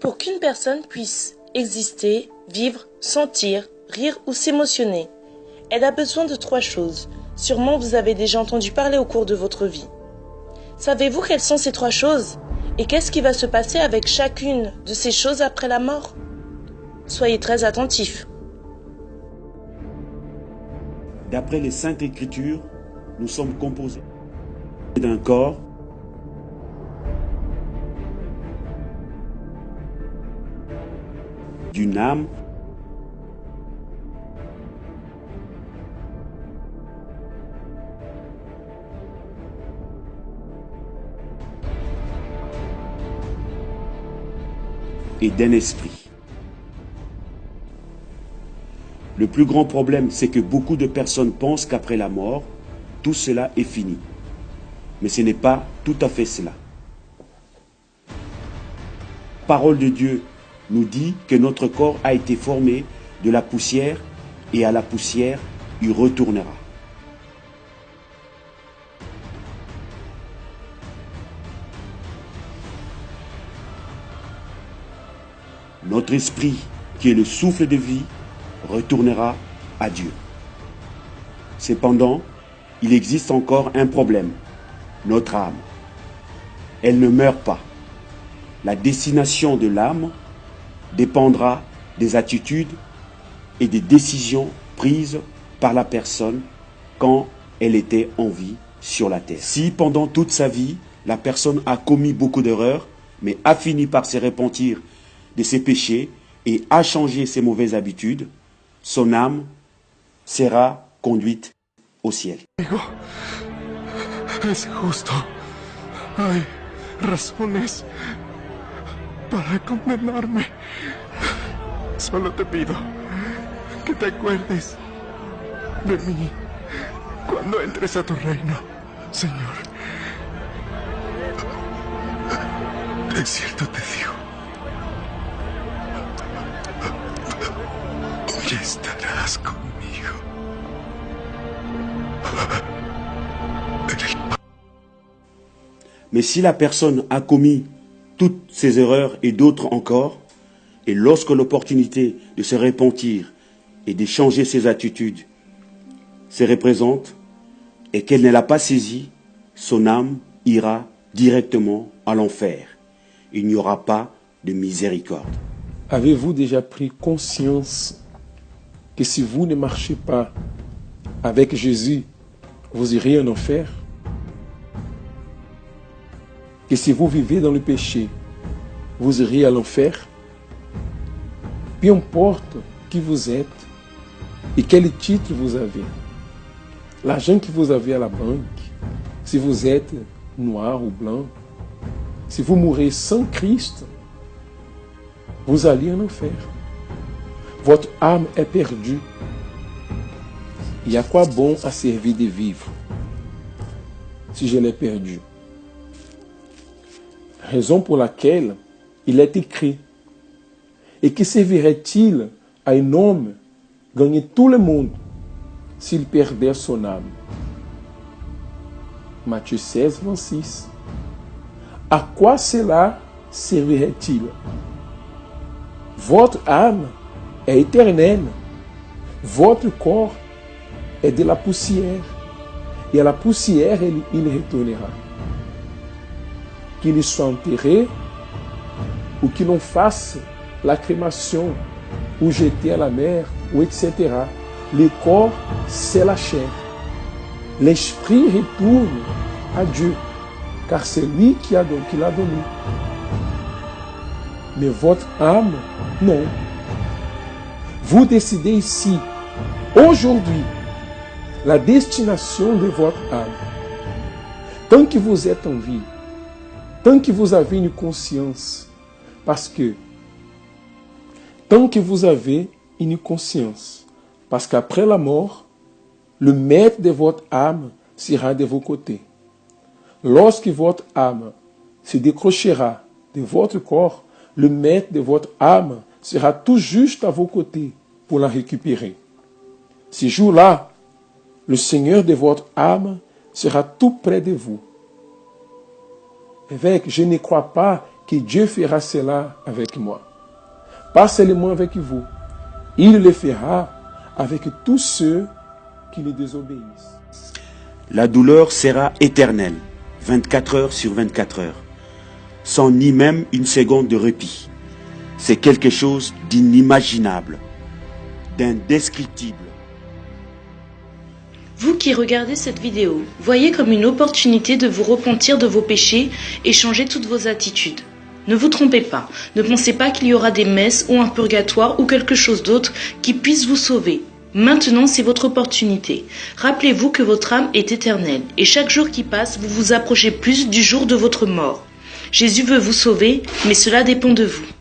Pour qu'une personne puisse exister, vivre, sentir, rire ou s'émotionner, elle a besoin de 3 choses. Sûrement vous avez déjà entendu parler au cours de votre vie. Savez-vous quelles sont ces 3 choses? Et qu'est-ce qui va se passer avec chacune de ces choses après la mort? Soyez très attentifs. D'après les Saintes Écritures, nous sommes composés d'un corps, d'une âme, et d'un esprit. Le plus grand problème, c'est que beaucoup de personnes pensent qu'après la mort, tout cela est fini. Mais ce n'est pas tout à fait cela. La parole de Dieu nous dit que notre corps a été formé de la poussière et à la poussière, il retournera. Notre esprit, qui est le souffle de vie, retournera à Dieu. Cependant, il existe encore un problème, notre âme. Elle ne meurt pas. La destination de l'âme dépendra des attitudes et des décisions prises par la personne quand elle était en vie sur la terre. Si pendant toute sa vie, la personne a commis beaucoup d'erreurs, mais a fini par se repentir de ses péchés et a changé ses mauvaises habitudes, son âme sera conduite au ciel. Digo, es justo. Hay razones para condenarme. Solo te pido que te acuerdes de mí cuando entres a tu reino, Señor. De cierto te digo, ya estarás conmigo. Mais si la personne a commis toutes ces erreurs et d'autres encore, et lorsque l'opportunité de se repentir et de changer ses attitudes se représente, et qu'elle ne l'a pas saisie, son âme ira directement à l'enfer. Il n'y aura pas de miséricorde. Avez-vous déjà pris conscience que si vous ne marchez pas avec Jésus, vous irez en enfer? Que si vous vivez dans le péché, vous irez à l'enfer? Peu importe qui vous êtes et quel titre vous avez, l'argent que vous avez à la banque, si vous êtes noir ou blanc, si vous mourrez sans Christ, vous allez en enfer. Votre âme est perdue. Il y a quoi bon à servir de vivre si je l'ai perdu? Raison pour laquelle il est écrit: et que servirait-il à un homme gagner tout le monde s'il perdait son âme? Matthieu 16, 26. À quoi cela servirait-il? Votre âme est éternelle. Votre corps est de la poussière. Et à la poussière, il retournera. Qu'il soit enterré ou qu'il en fasse la crémation ou jeté à la mer, ou etc. Le corps, c'est la chair. L'esprit retourne à Dieu, car c'est lui qui l'a donné. Mais votre âme, non. Vous décidez ici, aujourd'hui, la destination de votre âme. Tant que vous êtes en vie, tant que vous avez une conscience, parce que qu'après la mort, le maître de votre âme sera de vos côtés. Lorsque votre âme se décrochera de votre corps, le maître de votre âme sera tout juste à vos côtés pour la récupérer. Ce jour-là, le Seigneur de votre âme sera tout près de vous. Évêque, je ne crois pas que Dieu fera cela avec moi. Pas seulement avec vous, il le fera avec tous ceux qui le désobéissent. La douleur sera éternelle, 24 heures sur 24 heures, sans ni même une seconde de répit. C'est quelque chose d'inimaginable, d'indescriptible. Vous qui regardez cette vidéo, voyez comme une opportunité de vous repentir de vos péchés et changer toutes vos attitudes. Ne vous trompez pas, ne pensez pas qu'il y aura des messes ou un purgatoire ou quelque chose d'autre qui puisse vous sauver. Maintenant, c'est votre opportunité. Rappelez-vous que votre âme est éternelle et chaque jour qui passe, vous vous approchez plus du jour de votre mort. Jésus veut vous sauver, mais cela dépend de vous.